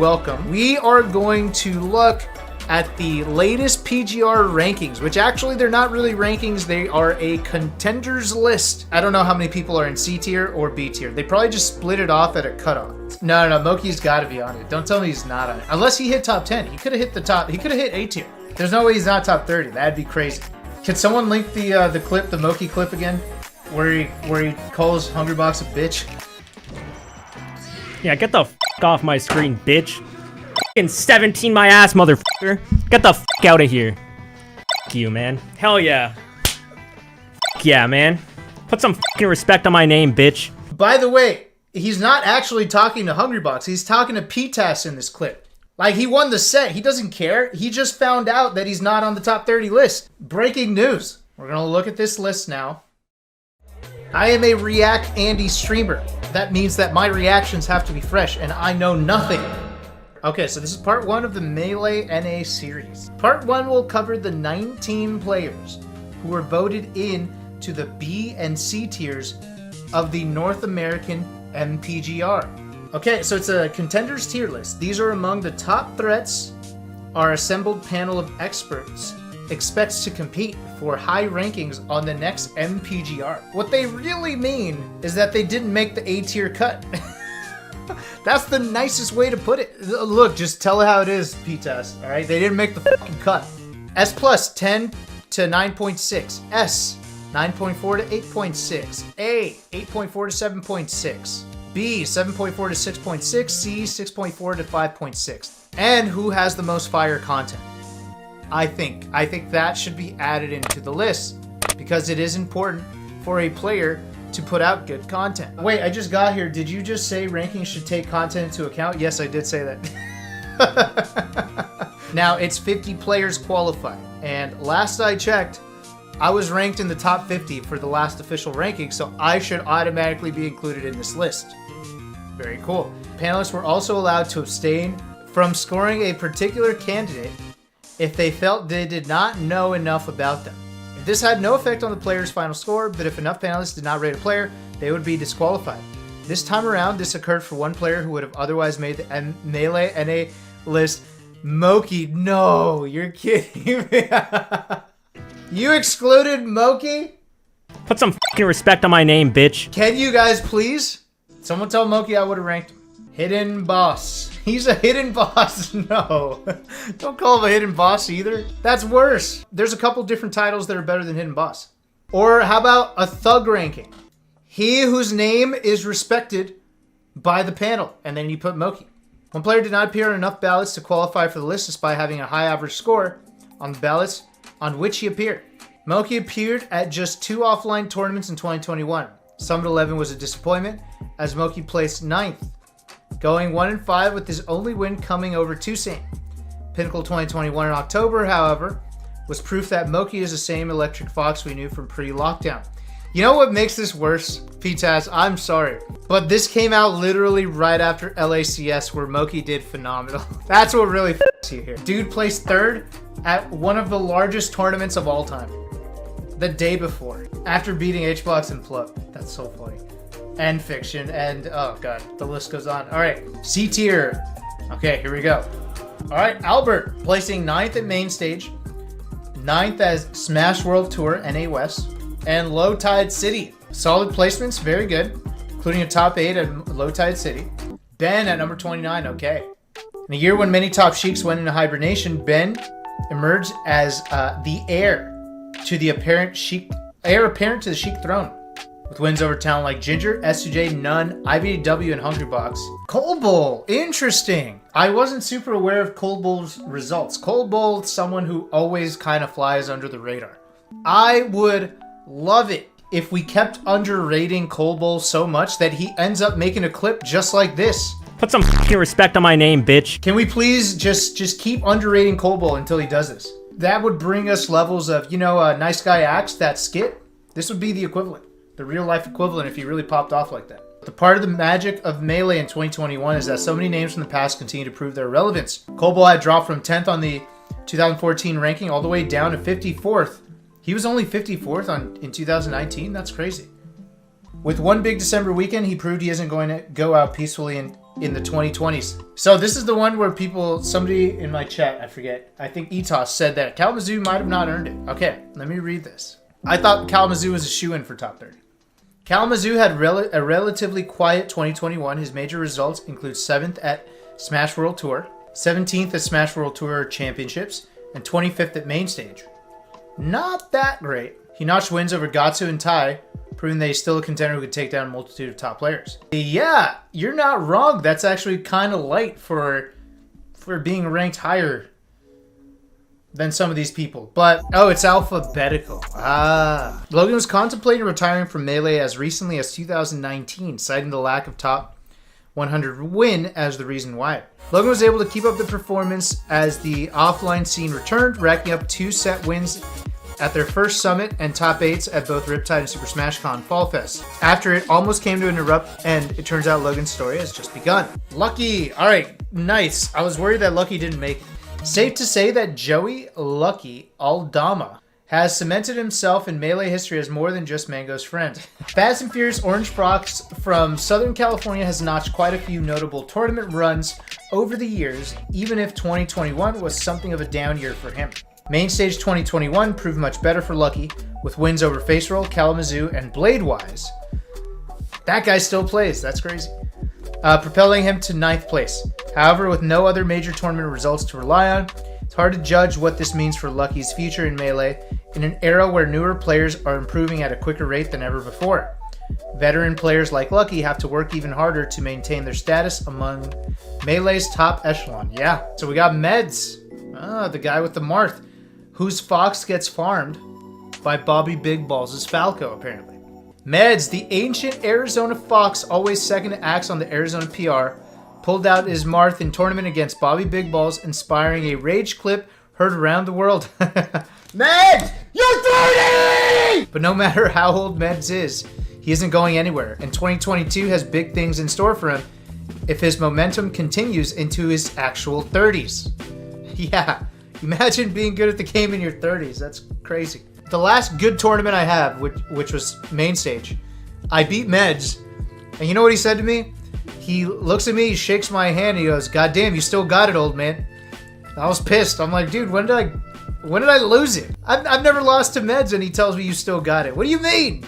welcome. We are going to look at the latest PGR rankings, which actually they're not really rankings. They are a contenders list. I don't know how many people are in C tier or B tier. They probably just split it off at a cutoff. No, Moki's got to be on it. Don't tell me he's not on it. Unless he hit top 10. He could have hit the top. He could have hit A tier. There's no way he's not top 30. That'd be crazy. Can someone link the clip, the Moki clip again, where he calls Hungrybox a bitch? Yeah, get the f off my screen, bitch. F***ing 17 my ass, motherfucker. Get the f out of here. F you, man. Hell yeah. F yeah, man. Put some f***ing respect on my name, bitch. By the way, he's not actually talking to Hungrybox. He's talking to Dignitas in this clip. Like, he won the set. He doesn't care. He just found out that he's not on the top 30 list. Breaking news. We're going to look at this list now. I am a React Andy streamer. That means that my reactions have to be fresh, and I know nothing. Okay, so this is part 1 of the Melee NA series. Part 1 will cover the 19 players who were voted in to the B and C tiers of the North American MPGR. Okay, so it's a contenders tier list. These are among the top threats our assembled panel of experts expects to compete for high rankings on the next MPGR. What they really mean is that they didn't make the A tier cut. That's the nicest way to put it. Look, just tell it how it is, P-Test, all right? They didn't make the fucking cut. S plus 10 to 9.6. S 9.4 to 8.6. A 8.4 to 7.6. B 7.4 to 6.6, C 6.4 to 5.6. And who has the most fire content? I think that should be added into the list because it is important for a player to put out good content. Wait, I just got here. Did you just say rankings should take content into account? Yes, I did say that. Now, it's 50 players qualified. And last I checked, I was ranked in the top 50 for the last official ranking, so I should automatically be included in this list. Very cool. Panelists were also allowed to abstain from scoring a particular candidate if they felt they did not know enough about them. This had no effect on the player's final score, but if enough panelists did not rate a player, they would be disqualified. This time around, this occurred for one player who would have otherwise made the Melee NA list. Moki, no, you're kidding me. You excluded Moki? Put some f***ing respect on my name, bitch. Can you guys please? Someone tell Moki I would have ranked him. Hidden boss. He's a hidden boss. No. Don't call him a hidden boss either. That's worse. There's a couple different titles that are better than hidden boss. Or how about a thug ranking? He whose name is respected by the panel. And then you put Moki. One player did not appear on enough ballots to qualify for the list despite having a high average score on the ballots on which he appeared. Moki appeared at just 2 offline tournaments in 2021. Summit 11 was a disappointment as Moki placed 9th, going 1-5 with his only win coming over Toussaint. Pinnacle 2021 in October, however, was proof that Moki is the same Electric Fox we knew from pre-lockdown. You know what makes this worse, P-Taz? I'm sorry, but this came out literally right after LACS where Moki did phenomenal. That's what really f***s you here. Dude placed 3rd at one of the largest tournaments of all time. The day before, after beating H-Box and Plug. That's so funny. And Fiction, and oh god, the list goes on. All right, C tier. Okay, here we go. All right, Albert placing 9th at main stage, 9th as Smash World Tour NA West, and Low Tide City. Solid placements, very good, including a top 8 at Low Tide City. Ben at number 29, okay. In a year when many top sheiks went into hibernation, Ben emerged as the heir to the heir apparent to the Sheik throne, with wins over talent like Ginger, S2J, Nun, IBW, and Hungrybox. Cold Bowl, interesting. I wasn't super aware of Cold Bowl's results. Cold Bowl, someone who always kind of flies under the radar. I would love it if we kept underrating Cold Bowl so much that he ends up making a clip just like this. Put some f***ing respect on my name, bitch. Can we please just keep underrating Cold Bowl until he does this? That would bring us levels of, you know, Nice Guy Axe, that skit. This would be the equivalent. The real life equivalent if he really popped off like that. The part of the magic of Melee in 2021 is that so many names from the past continue to prove their relevance. Cold Bowl had dropped from 10th on the 2014 ranking all the way down to 54th. He was only 54th in 2019? That's crazy. With one big December weekend, he proved he isn't going to go out peacefully in the 2020s. So this is the one where somebody in my chat, I forget, I think Etos said that Kalamazoo might have not earned it. Okay, let me read this. I thought Kalamazoo was a shoo-in for top 30. Kalamazoo had a relatively quiet 2021. His major results include 7th at Smash World Tour, 17th at Smash World Tour Championships, and 25th at Main Stage. Not that great. He notched wins over Gatsu and Tai, proving that he's still a contender who could take down a multitude of top players. Yeah, you're not wrong. That's actually kind of light for being ranked higher than some of these people. But, oh, it's alphabetical. Ah. Logan was contemplating retiring from Melee as recently as 2019, citing the lack of top 100 win as the reason why. Logan was able to keep up the performance as the offline scene returned, racking up 2 set wins at their first summit and top 8s at both Riptide and Super Smash Con Fall Fest. After it almost came to an abrupt end, it turns out Logan's story has just begun. Lucky! Alright, nice. I was worried that Lucky didn't make it. Safe to say that Joey Lucky Aldama has cemented himself in Melee history as more than just Mango's friend. Fast and Furious Orange Fox from Southern California has notched quite a few notable tournament runs over the years, even if 2021 was something of a down year for him. Mainstage 2021 proved much better for Lucky, with wins over Face Roll, Kalamazoo, and Bladewise. That guy still plays, that's crazy. Propelling him to 9th place. However, with no other major tournament results to rely on, it's hard to judge what this means for Lucky's future in Melee in an era where newer players are improving at a quicker rate than ever before. Veteran players like Lucky have to work even harder to maintain their status among Melee's top echelon. Yeah, so we got Meds. The guy with the Marth, whose Fox gets farmed by Bobby Big Balls' Falco, apparently. Meds, the ancient Arizona Fox, always second to Axe on the Arizona PR, pulled out his Marth in tournament against Bobby Big Balls, inspiring a rage clip heard around the world. Meds, you're 30! But no matter how old Meds is, he isn't going anywhere, and 2022 has big things in store for him if his momentum continues into his actual 30s. Yeah, imagine being good at the game in your 30s. That's crazy. The last good tournament I have, which was Main Stage, I beat Meds, and you know what he said to me? He looks at me, he shakes my hand, and he goes, "God damn, you still got it, old man." I was pissed. I'm like, dude, when did I lose it? I've never lost to Meds, and he tells me you still got it. What do you mean?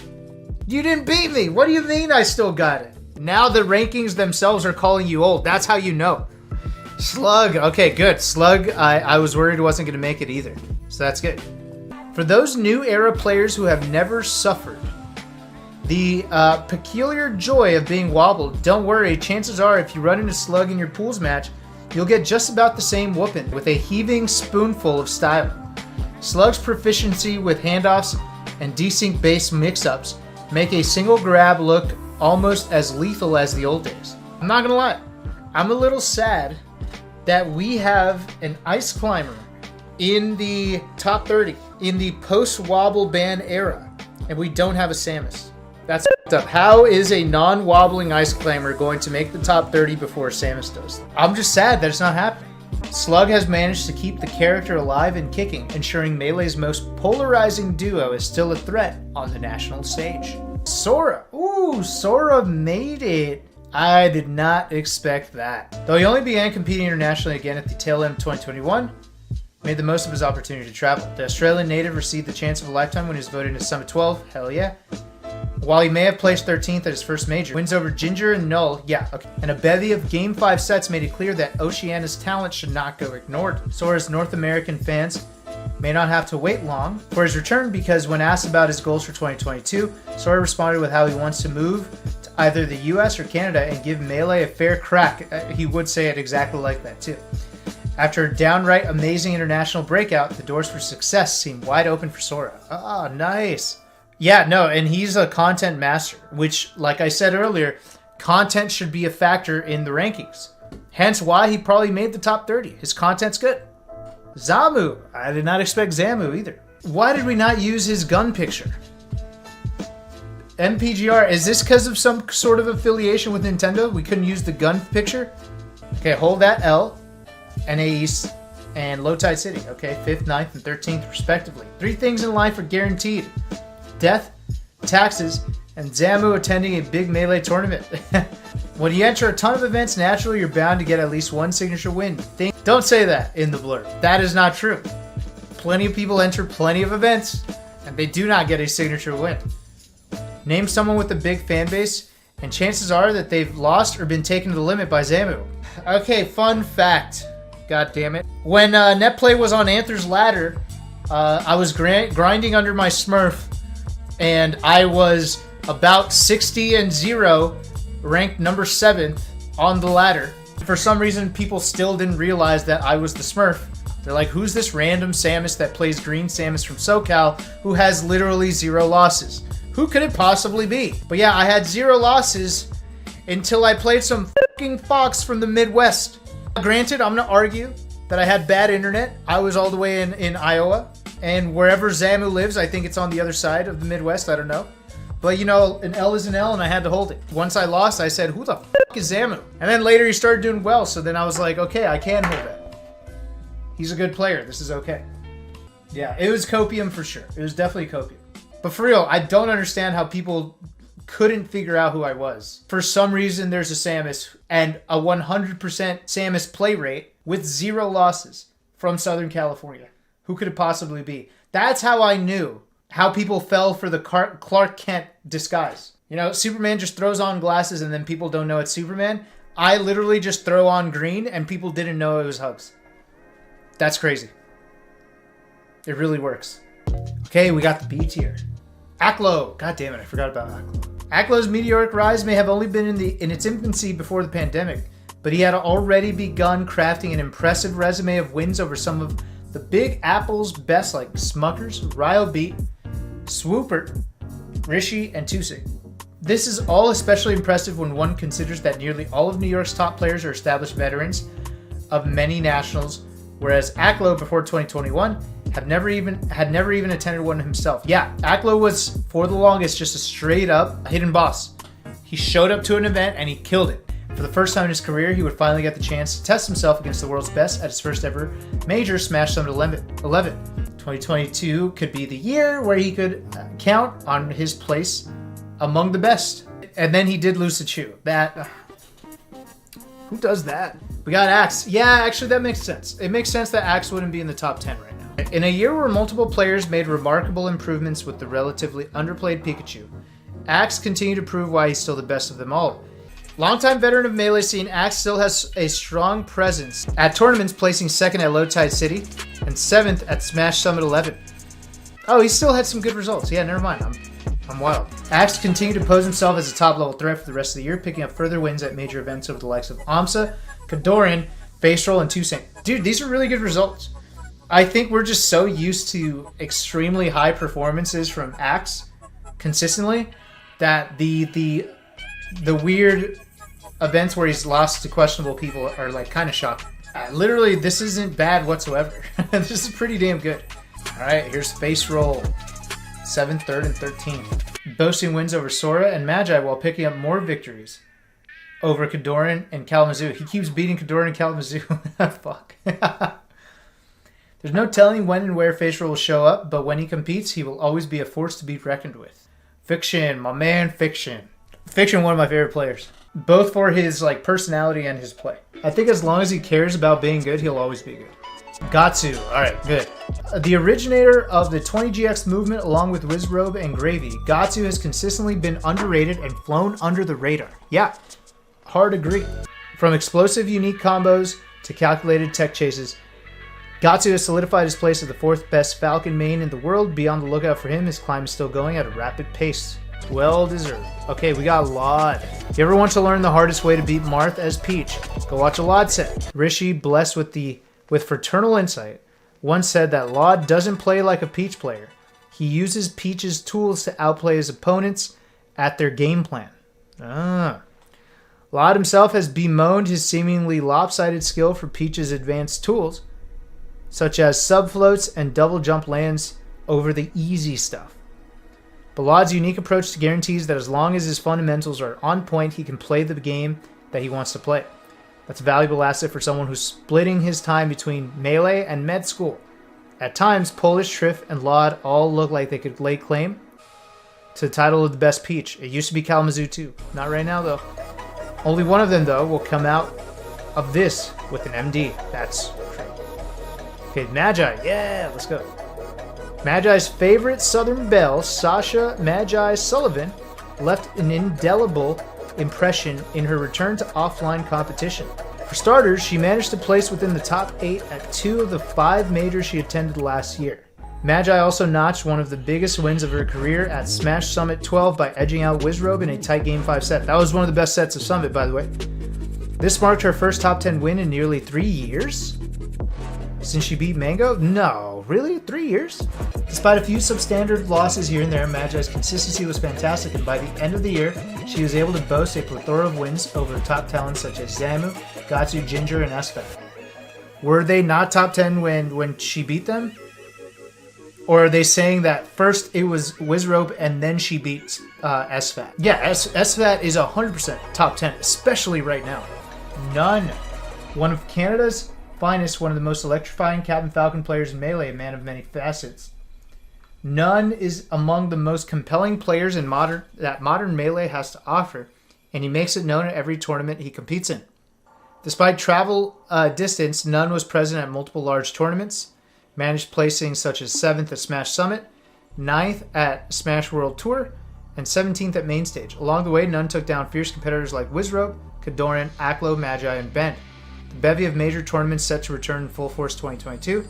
You didn't beat me. What do you mean I still got it? Now the rankings themselves are calling you old. That's how you know. Slug. Okay, good. Slug, I was worried wasn't going to make it either. So that's good. For those new era players who have never suffered the peculiar joy of being wobbled, don't worry. Chances are if you run into Slug in your pools match, you'll get just about the same whooping with a heaving spoonful of style. Slug's proficiency with handoffs and desync based mix-ups make a single grab look almost as lethal as the old days. I'm not gonna lie, I'm a little sad that we have an ice climber in the top 30 in the post-wobble ban era, and we don't have a Samus. That's f***ed up. How is a non-wobbling ice climber going to make the top 30 before Samus does? I'm just sad that it's not happening. Slug has managed to keep the character alive and kicking, ensuring Melee's most polarizing duo is still a threat on the national stage. Sora. Ooh, Sora made it. I did not expect that. Though he only began competing internationally again at the tail end of 2021, made the most of his opportunity to travel. The Australian native received the chance of a lifetime when he was voted into Summit 12. Hell yeah. While he may have placed 13th at his first major, wins over Ginger and Null, yeah, okay. And a bevy of Game 5 sets made it clear that Oceania's talent should not go ignored. Sora's North American fans may not have to wait long for his return, because when asked about his goals for 2022, Sora responded with how he wants to move to either the US or Canada and give Melee a fair crack. He would say it exactly like that too. After a downright amazing international breakout, the doors for success seem wide open for Sora. Ah, nice. Yeah, no, and he's a content master, which, like I said earlier, content should be a factor in the rankings. Hence why he probably made the top 30. His content's good. Zamu. I did not expect Zamu either. Why did we not use his gun picture? MPGR, is this because of some sort of affiliation with Nintendo? We couldn't use the gun picture? Okay, hold that L, NA East, and Low Tide City. Okay, 5th, 9th, and 13th respectively. 3 things in life are guaranteed: death, taxes, and Zamu attending a big Melee tournament. When you enter a ton of events, naturally you're bound to get at least one signature win. Don't say that in the blurb. That is not true. Plenty of people enter plenty of events, and they do not get a signature win. Name someone with a big fan base, and chances are that they've lost or been taken to the limit by Zamu. Okay, fun fact. God damn it. When Netplay was on Anther's ladder, I was grinding under my Smurf, and I was about 60-0, ranked number 7th on the ladder. For some reason, people still didn't realize that I was the Smurf. They're like, who's this random Samus that plays Green Samus from SoCal who has literally 0 losses? Who could it possibly be? But yeah, I had 0 losses until I played some fucking fox from the Midwest. Granted, I'm gonna argue that I had bad internet. I was all the way in Iowa, and wherever Zamu lives, I think it's on the other side of the Midwest, I don't know. But you know, an L is an L, and I had to hold it. Once I lost, I said, who the fuck is Zamu? And then later he started doing well, so then I was like, okay, I can hold that. He's a good player, this is okay. Yeah, it was copium for sure. It was definitely copium. But for real, I don't understand how people couldn't figure out who I was. For some reason, there's a Samus and a 100% Samus play rate with 0 losses from Southern California. Who could it possibly be? That's how I knew how people fell for the Clark Kent disguise. You know, Superman just throws on glasses and then people don't know it's Superman. I literally just throw on green and people didn't know it was Hugs. That's crazy. It really works. Okay, we got the B tier. Aklo. God damn it, I forgot about Aklo. Aklo's meteoric rise may have only been in its infancy before the pandemic, but he had already begun crafting an impressive resume of wins over some of the Big Apple's best, like Smuckers, Ryobeat, Swoopert, Rishi, and Tusig. This is all especially impressive when one considers that nearly all of New York's top players are established veterans of many nationals, whereas Aklo before 2021 had never even attended one himself. Yeah, Aklo was for the longest just a straight up hidden boss. He showed up to an event and he killed it. For the first time in his career, he would finally get the chance to test himself against the world's best at his first ever major Smash Summit 11. 2022 could be the year where he could count on his place among the best. And then he did lose to Chu. Who does that? We got Axe. Yeah, actually that makes sense. It makes sense that Axe wouldn't be in the top 10 right now. In a year where multiple players made remarkable improvements with the relatively underplayed Pikachu, Axe continued to prove why he's still the best of them all. Longtime veteran of Melee scene, Axe still has a strong presence at tournaments, placing 2nd at Low Tide City and 7th at Smash Summit 11. Oh, he still had some good results. Yeah, never mind. I'm wild. Axe continued to pose himself as a top-level threat for the rest of the year, picking up further wins at major events over the likes of Amsa, Kadoran, Face Roll, and Toussaint. Dude, these are really good results. I think we're just so used to extremely high performances from Axe consistently that the weird events where he's lost to questionable people are like kind of shocking. Literally, this isn't bad whatsoever. This is pretty damn good. All right, here's Face Roll. 7th, 3rd, and 13th. Boasting wins over Sora and Magi while picking up more victories over Kadoran and Kalamazoo. He keeps beating Kadoran and Kalamazoo. Fuck. There's no telling when and where Face Roll will show up, but when he competes, he will always be a force to be reckoned with. Fiction, my man, Fiction. Fiction, one of my favorite players. Both for his personality and his play. I think as long as he cares about being good, he'll always be good. Gatsu. Alright, good. The originator of the 20GX movement along with Wizrobe and Gravy, Gatsu has consistently been underrated and flown under the radar. Yeah, hard agree. From explosive unique combos to calculated tech chases, Gatsu has solidified his place as the 4th best Falcon main in the world. Be on the lookout for him. His climb is still going at a rapid pace. Well deserved. Okay, we got Laud. If you ever want to learn the hardest way to beat Marth as Peach, go watch a Laud set. Rishi, blessed with fraternal insight, once said that Laud doesn't play like a Peach player. He uses Peach's tools to outplay his opponents at their game plan. Laud himself has bemoaned his seemingly lopsided skill for Peach's advanced tools, such as subfloats and double jump lands over the easy stuff. But Laud's unique approach guarantees that as long as his fundamentals are on point, he can play the game that he wants to play. That's a valuable asset for someone who's splitting his time between Melee and Med School. At times, Polish, Triff, and Laud all look like they could lay claim to the title of the best Peach. It used to be Kalamazoo too. Not right now, though. Only one of them, though, will come out of this with an MD. That's true. Okay, Magi. Yeah, let's go. Magi's favorite Southern belle, Sasha Magi Sullivan, left an indelible impression in her return to offline competition. For starters, she managed to place within the top 8 at 2 of the 5 majors she attended last year. Magi also notched one of the biggest wins of her career at Smash Summit 12 by edging out Wizrobe in a tight Game 5 set. That was one of the best sets of Summit, by the way. This marked her first top 10 win in nearly 3 years? Since she beat Mango? No, really? 3 years? Despite a few substandard losses here and there, Magi's consistency was fantastic, and by the end of the year, she was able to boast a plethora of wins over top talents such as Zamu, Gatsu, Ginger, and Esfet. Were they not top 10 when she beat them? Or are they saying that first it was Wizrobe and then she beat Esfat? Yeah, Esfat is 100% top 10, especially right now. None. One of Canada's finest, one of the most electrifying Captain Falcon players in Melee, a man of many facets. None is among the most compelling players in modern Melee has to offer, and he makes it known at every tournament he competes in. Despite travel distance, None was present at multiple large tournaments, managed placings such as 7th at Smash Summit, 9th at Smash World Tour, and 17th at Main Stage. Along the way, None took down fierce competitors like Wizrobe, Kadoran, Aklo, Magi, and Bend. The bevy of major tournaments set to return in full force 2022.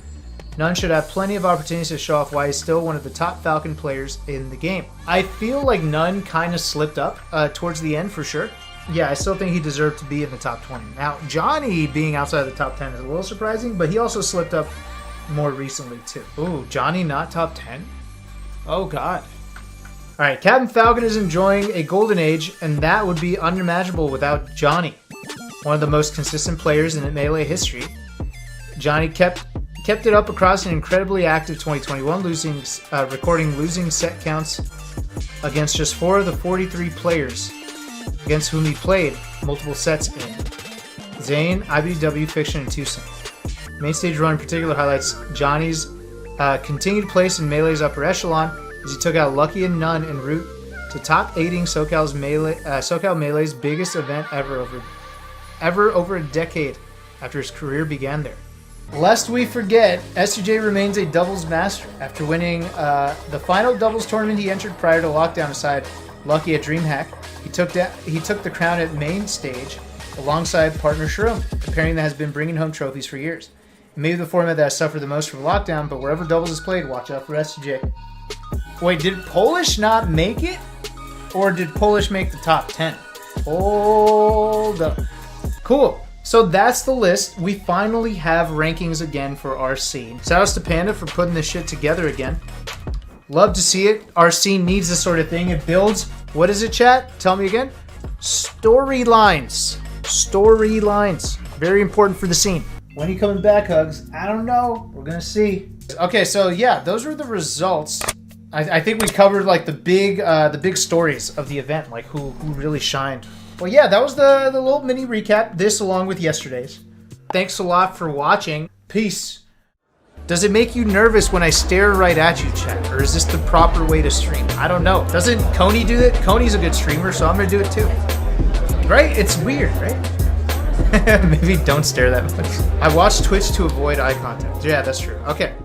None should have plenty of opportunities to show off why he's still one of the top Falcon players in the game. I feel like None kind of slipped up towards the end for sure. Yeah, I still think he deserved to be in the top 20. Now, Johnny being outside the top 10 is a little surprising, but he also slipped up more recently too. Ooh, Johnny not top 10? Oh god. Alright, Captain Falcon is enjoying a golden age, and that would be unimaginable without Johnny. One of the most consistent players in Melee history. Johnny kept it up across an incredibly active 2021, recording losing set counts against just 4 of the 43 players against whom he played multiple sets in. Zane, IBW, Fiction, and Tucson. Main stage run in particular highlights Johnny's continued place in Melee's upper echelon as he took out Lucky and None en route to top 8ing SoCal Melee's biggest event ever over a decade after his career began there. Lest we forget, SUJ remains a doubles master. After winning the final doubles tournament he entered prior to lockdown aside Lucky at DreamHack, he took the crown at Main Stage alongside partner Shroom, a pairing that has been bringing home trophies for years. It may be the format that has suffered the most from lockdown, but wherever doubles is played, watch out for SUJ. Wait, did Polish not make it? Or did Polish make the top 10? Hold up. Cool. So that's the list. We finally have rankings again for our scene. Shoutouts to Panda for putting this shit together again. Love to see it. Our scene needs this sort of thing. It builds, what is it, chat? Tell me again. Storylines. Storylines. Very important for the scene. When are you coming back, Hugs? I don't know. We're going to see. Okay, so yeah, those were the results. I think we covered like the big stories of the event, like who really shined. Well, yeah, that was the little mini recap. This along with yesterday's. Thanks a lot for watching. Peace. Does it make you nervous when I stare right at you, chat? Or is this the proper way to stream? I don't know. Doesn't Coney do that? Coney's a good streamer, so I'm going to do it too. Right? It's weird, right? Maybe don't stare that much. I watch Twitch to avoid eye contact. Yeah, that's true. Okay.